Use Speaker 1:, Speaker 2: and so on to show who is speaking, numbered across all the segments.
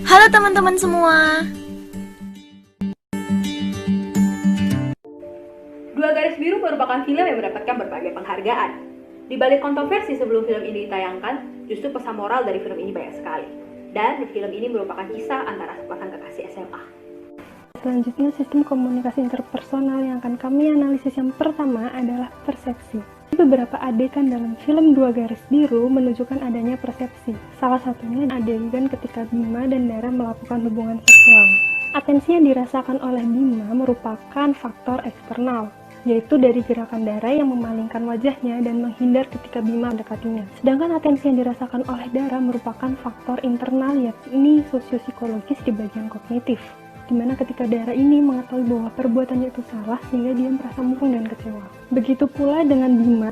Speaker 1: Halo teman-teman semua.
Speaker 2: Dua Garis Biru merupakan film yang mendapatkan berbagai penghargaan. Di balik kontroversi sebelum film ini ditayangkan, justru pesan moral dari film ini banyak sekali. Dan film ini merupakan kisah antara sepasang kekasih SMA.
Speaker 3: Selanjutnya, sistem komunikasi interpersonal yang akan kami analisis yang pertama adalah persepsi. Beberapa adegan dalam film Dua Garis Biru menunjukkan adanya persepsi. Salah satunya adegan ketika Bima dan Dara melakukan hubungan seksual. Atensi yang dirasakan oleh Bima merupakan faktor eksternal, yaitu dari gerakan Dara yang memalingkan wajahnya dan menghindar ketika Bima mendekatinya. Sedangkan atensi yang dirasakan oleh Dara merupakan faktor internal, yakni sosiopsikologis di bagian kognitif, di mana ketika Dara ini mengetahui bahwa perbuatannya itu salah sehingga dia merasa murung dan kecewa. Begitu pula dengan Bima.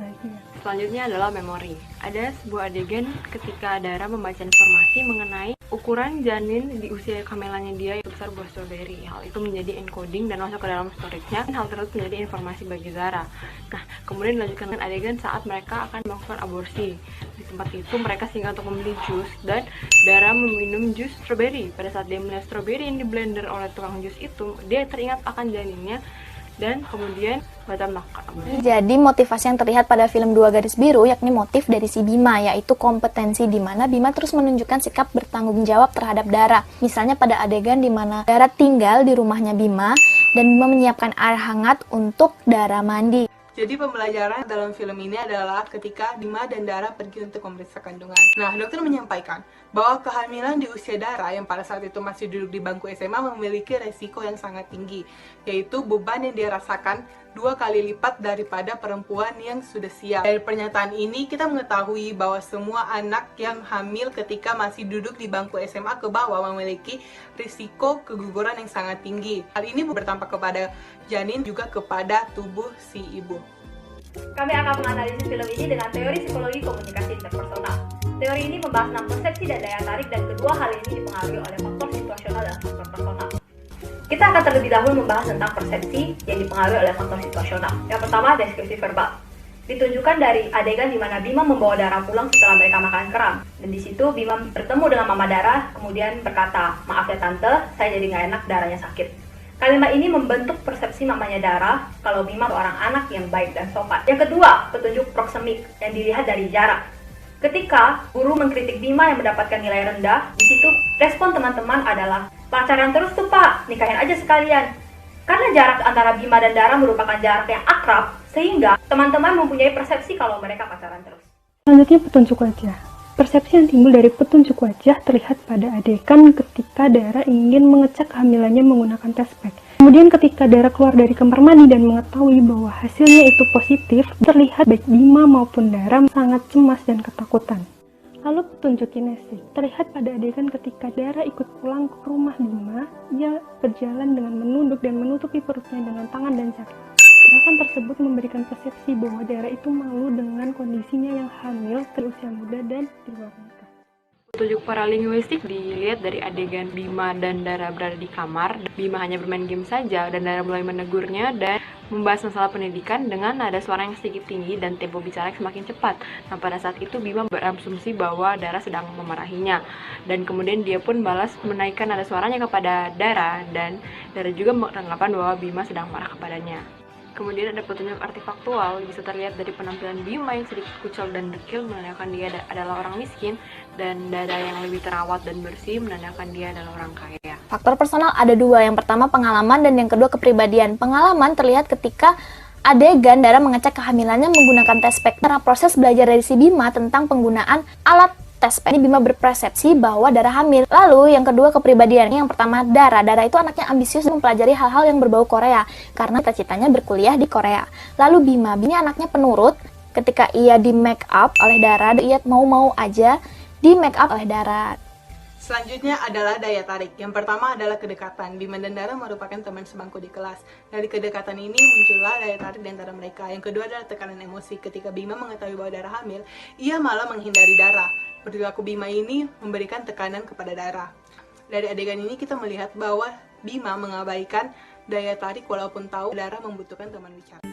Speaker 4: Selanjutnya adalah memori. Ada sebuah adegan ketika Dara membaca informasi mengenai ukuran janin di usia kehamilannya dia yang besar buah strawberry. Hal itu menjadi encoding dan masuk ke dalam storage-nya. Hal tersebut menjadi informasi bagi Dara. Nah, kemudian dilanjutkan dengan adegan saat mereka akan melakukan aborsi. Di tempat itu mereka singgah untuk membeli jus dan Dara meminum jus strawberry. Pada saat dia melihat strawberry yang di blender oleh tukang jus itu, dia teringat akan janinnya dan kemudian batal melakukan aborsi.
Speaker 1: Jadi motivasi yang terlihat pada film Dua Garis Biru yakni motif dari si Bima, yaitu kompetensi, di mana Bima terus menunjukkan sikap bertanggung jawab terhadap Dara. Misalnya pada adegan di mana Dara tinggal di rumahnya Bima dan Bima menyiapkan air hangat untuk Dara mandi.
Speaker 5: Jadi pembelajaran dalam film ini adalah ketika Bima dan Dara pergi untuk memeriksa kandungan. Nah, dokter menyampaikan bahwa kehamilan di usia Dara yang pada saat itu masih duduk di bangku SMA memiliki resiko yang sangat tinggi, yaitu beban yang dia rasakan 2 kali lipat daripada perempuan yang sudah siap. Dari pernyataan ini kita mengetahui bahwa semua anak yang hamil ketika masih duduk di bangku SMA ke bawah memiliki risiko keguguran yang sangat tinggi. Hal ini berdampak kepada janin juga kepada tubuh si ibu.
Speaker 2: Kami akan menganalisis film ini dengan teori psikologi komunikasi interpersonal. Teori ini membahas 6 persepsi dan daya tarik, dan kedua hal ini dipengaruhi oleh faktor situasional dan faktor personal. Kita akan terlebih dahulu membahas tentang persepsi yang dipengaruhi oleh faktor situasional. Yang pertama, deskripsi verbal. Ditunjukkan dari adegan di mana Bima membawa Dara pulang setelah mereka makan kerang. Dan di situ Bima bertemu dengan Mama Dara, kemudian berkata, "Maaf ya Tante, saya jadi nggak enak, darahnya sakit." Kalimat ini membentuk persepsi mamanya Dara kalau Bima seorang anak yang baik dan sopan. Yang kedua, petunjuk proksemik yang dilihat dari jarak. Ketika guru mengkritik Bima yang mendapatkan nilai rendah, di situ respon teman-teman adalah, "Pacaran terus tuh Pak, nikahin aja sekalian." Karena jarak antara Bima dan Dara merupakan jarak yang akrab, sehingga teman-teman mempunyai persepsi kalau mereka pacaran terus.
Speaker 3: Selanjutnya, petunjuk wajah. Persepsi yang timbul dari petunjuk wajah terlihat pada adegan ketika Dara ingin mengecek kehamilannya menggunakan test pack. Kemudian ketika Dara keluar dari kamar mandi dan mengetahui bahwa hasilnya itu positif, terlihat baik Bima maupun Dara sangat cemas dan ketakutan. Lalu petunjuk kinesis terlihat pada adegan ketika Dara ikut pulang ke rumah Bima. Ia berjalan dengan menunduk dan menutupi perutnya dengan tangan dan jari. Gerakan tersebut memberikan persepsi bahwa Dara itu malu dengan kondisinya yang hamil, di usia muda, dan di luar nikah.
Speaker 4: Petunjuk paralinguistik dilihat dari adegan Bima dan Dara berada di kamar. Bima hanya bermain game saja dan Dara mulai menegurnya dan membahas masalah pendidikan dengan nada suara yang sedikit tinggi dan tempo bicara yang semakin cepat. Nah, pada saat itu Bima berasumsi bahwa Dara sedang memarahinya. Dan kemudian dia pun balas menaikkan nada suaranya kepada Dara, dan Dara juga beranggapan bahwa Bima sedang marah kepadanya. Kemudian ada petunjuk artifaktual, bisa terlihat dari penampilan Bima yang sedikit kucel dan dekil menandakan dia adalah orang miskin, dan Dara yang lebih terawat dan bersih menandakan dia adalah orang kaya.
Speaker 1: Faktor personal ada dua, yang pertama pengalaman dan yang kedua kepribadian. Pengalaman terlihat ketika adegan Dara mengecek kehamilannya menggunakan test pack. Karena proses belajar dari si Bima tentang penggunaan alat test pack ini, Bima berpersepsi bahwa Dara hamil. Lalu yang kedua kepribadian. Yang pertama Dara itu anaknya ambisius dan mempelajari hal-hal yang berbau Korea karena cita-citanya berkuliah di Korea. Lalu Bima ini anaknya penurut. Ketika ia di make up oleh Dara, ia mau-mau aja di make up oleh Dara.
Speaker 5: Selanjutnya adalah daya tarik. Yang pertama adalah kedekatan. Bima dan Dara merupakan teman sebangku di kelas. Dari kedekatan ini muncullah daya tarik di antara mereka. Yang kedua adalah tekanan emosi. Ketika Bima mengetahui bahwa Dara hamil, ia malah menghindari Dara. Perilaku Bima ini memberikan tekanan kepada Dara. Dari adegan ini kita melihat bahwa Bima mengabaikan daya tarik walaupun tahu Dara membutuhkan teman bicara.